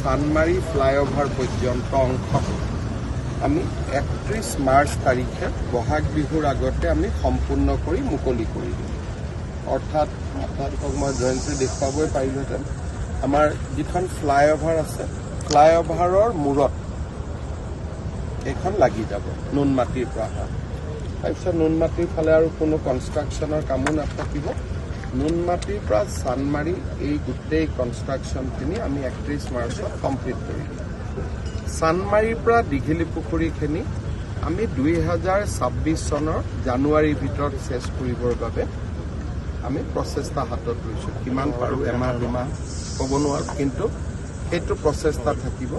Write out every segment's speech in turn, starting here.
Chandmari flyover পৰ্যন্ত অংশ আমি 31 মাৰ্চ তাৰিখে বহাগ বিহুৰ আগতে আমি সম্পূৰ্ণ কৰি মুকলি কৰি দিম। অৰ্থাৎ আপোনালোকক মই জয়ন্তী দেখুৱাবই পাৰিলোহেঁতেন। আমাৰ যিখন ফ্লাইঅভাৰ আছে, ফ্লাইঅভাৰৰ মূৰত এইখন লাগি যাব নুনমাটিৰ পৰা। তাৰপিছত নুনমাটিৰ ফালে আৰু কোনো কনষ্ট্ৰাকশ্যনৰ কামো নাথাকিব। নুনমাটিৰ পৰা চানমাৰী এই গোটেই কনষ্ট্ৰাকশ্যনখিনি আমি 31 মাৰ্চত কমপ্লিট কৰি দিম। চানমাৰীৰ পৰা দীঘলী পুখুৰীখিনি আমি 2026 চনৰ জানুৱাৰীৰ ভিতৰত চেছ কৰিবৰ বাবে আমি প্ৰচেষ্টা হাতত লৈছোঁ। কিমান পাৰোঁ এমাহ দুমাহ ক'ব নোৱাৰোঁ, কিন্তু সেইটো প্ৰচেষ্টা থাকিব।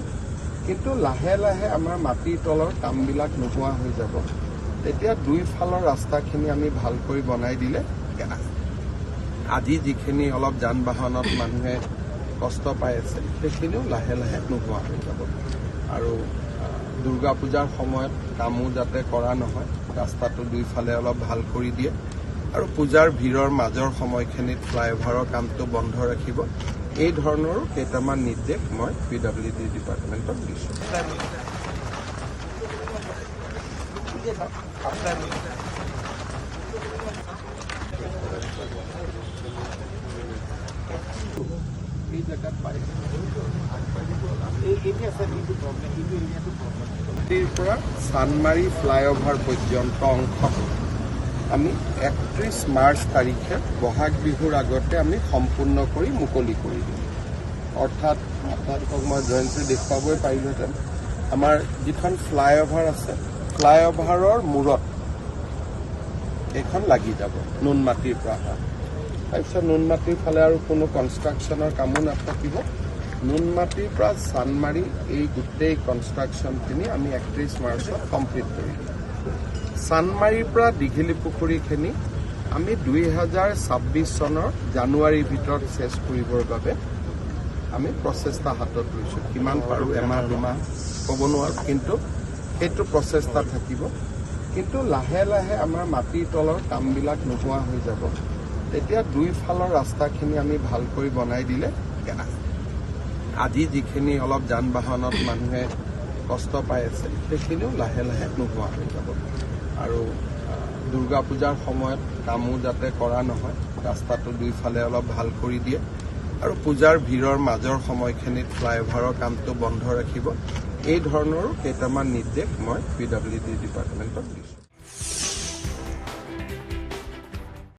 কিন্তু লাহে লাহে আমাৰ মাটিৰ তলৰ কামবিলাক নোহোৱা হৈ যাব। তেতিয়া দুইফালৰ ৰাস্তাখিনি আমি ভালকৈ বনাই দিলে আজি যিখিনি অলপ যান বাহনত মানুহে কষ্ট পাই আছে সেইখিনিও লাহে লাহে নোহোৱা হৈ যাব। আৰু দুৰ্গা পূজাৰ সময়ত কামো যাতে কৰা নহয়, ৰাস্তাটো দুইফালে অলপ ভাল কৰি দিয়ে। আৰু পূজাৰ ভিৰৰ মাজৰ সময়খিনিত ফ্লাইঅভাৰৰ কামটো বন্ধ ৰাখিব। এই ধৰণৰো কেইটামান নিৰ্দেশ মই PWD ডিপাৰ্টমেণ্টক দিছোঁ। এই জেগাত পৰা চানমাৰী ফ্লাইঅভাৰ পৰ্যন্ত অংশ আমি 31 মাৰ্চ তাৰিখে বহাগ বিহুৰ আগতে আমি সম্পূৰ্ণ কৰি মুকলি কৰি দিম। অৰ্থাৎ আপোনালোকক মই জয়ন্তী দেখুৱাবই পাৰিলোহেঁতেন। আমাৰ যিখন ফ্লাইঅভাৰ আছে, ফ্লাইঅভাৰৰ মূৰত এইখন লাগি যাব নুনমাটিৰ পৰা। তাৰপিছত নুনমাটিৰ ফালে আৰু কোনো কনষ্ট্ৰাকশ্যনৰ কামো নাথাকিব। নুনমাটিৰ পৰা চানমাৰী এই গোটেই কনষ্ট্ৰাকশ্যনখিনি আমি 31 মাৰ্চত কমপ্লিট কৰি দিম। চানমাৰীৰ পৰা দীঘলী পুখুৰীখিনি আমি 2026 চনৰ জানুৱাৰীৰ ভিতৰত চেছ কৰিবৰ বাবে আমি প্ৰচেষ্টা হাতত লৈছোঁ। কিমান পাৰোঁ এমাহ দুমাহ ক'ব নোৱাৰোঁ, কিন্তু সেইটো প্ৰচেষ্টা থাকিব। কিন্তু লাহে লাহে আমাৰ মাটিৰ তলৰ কামবিলাক নোহোৱা হৈ যাব। তেতিয়া দুইফালৰ ৰাস্তাখিনি আমি ভালকৈ বনাই দিলে আজি যিখিনি অলপ যান বাহনত মানুহে কষ্ট পাই আছে সেইখিনিও লাহে লাহে নোহোৱা হৈ যাব। আৰু দুৰ্গা পূজাৰ সময়ত কামো যাতে কৰা নহয়, ৰাস্তাটো দুইফালে অলপ ভাল কৰি দিয়ে। আৰু পূজাৰ ভিৰৰ মাজৰ সময়খিনিত ফ্লাইঅভাৰৰ কামটো বন্ধ ৰাখিব। এই ধৰণৰো কেইটামান নিৰ্দেশ মই PWD ডিপাৰ্টমেণ্টক দিছোঁ।